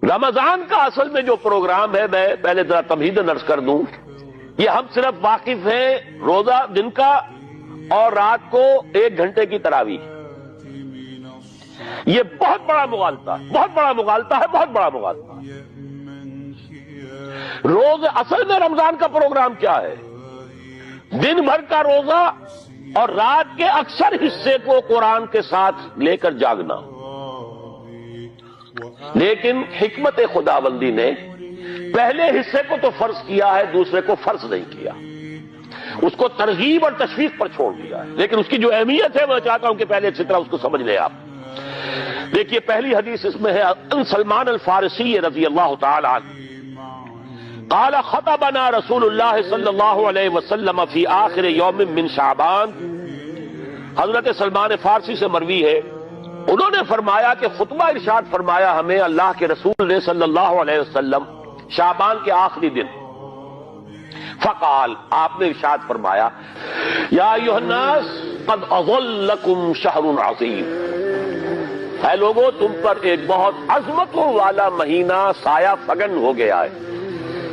رمضان کا اصل میں جو پروگرام ہے، میں پہلے ذرا تمہید عرض کر دوں، یہ ہم صرف واقف ہیں روزہ دن کا اور رات کو 1 گھنٹے کی تراویح۔ یہ بہت بڑا مغالطہ ہے، بہت بڑا مغالطہ ہے، بہت بڑا مغالطہ ہے۔ روز اصل میں رمضان کا پروگرام کیا ہے؟ دن بھر کا روزہ اور رات کے اکثر حصے کو قرآن کے ساتھ لے کر جاگنا۔ لیکن حکمت خداوندی نے پہلے حصے کو تو فرض کیا ہے، دوسرے کو فرض نہیں کیا، اس کو ترغیب اور تشویق پر چھوڑ دیا ہے۔ لیکن اس کی جو اہمیت ہے میں چاہتا ہوں کہ پہلے اچھی طرح اس کو سمجھ لیں آپ۔ دیکھیے پہلی حدیث اس میں ہے ان سلمان الفارسی رضی اللہ تعالی عنہ قال خطبنا رسول اللہ صلی اللہ علیہ وسلم فی آخر یوم من شعبان۔ حضرت سلمان فارسی سے مروی ہے، انہوں نے فرمایا کہ خطبہ ارشاد فرمایا ہمیں اللہ کے رسول نے صلی اللہ علیہ وسلم شعبان کے آخری دن۔ فقال، آپ نے ارشاد فرمایا یا ایھا الناس قد اظلکم شہر عظیم، اے لوگوں تم پر ایک بہت عظمتوں والا مہینہ سایہ فگن ہو گیا ہے۔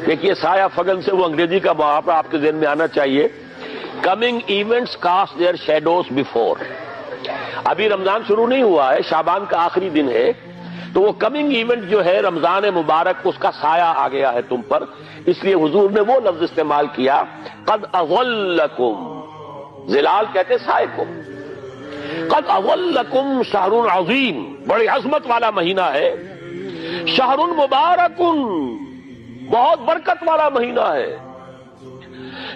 دیکھیے سایہ فگن سے وہ انگریزی کا محاورہ آپ کے ذہن میں آنا چاہیے، coming events cast their shadows before. ابھی رمضان شروع نہیں ہوا ہے، شعبان کا آخری دن ہے، تو وہ کمنگ ایونٹ جو ہے رمضان مبارک اس کا سایہ آ گیا ہے تم پر، اس لیے حضور نے وہ لفظ استعمال کیا قد اظلکم، ظلال کہتے سائے کو، قد اظلکم شہر عظیم، بڑی عظمت والا مہینہ ہے، شہر مبارک، بہت برکت والا مہینہ ہے،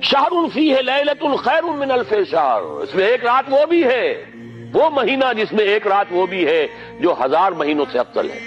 شہر فیہ لیلۃ خیر من الف شہر، اس میں ایک رات وہ بھی ہے، وہ مہینہ جس میں ایک رات وہ بھی ہے جو 1000 مہینوں سے افضل ہے۔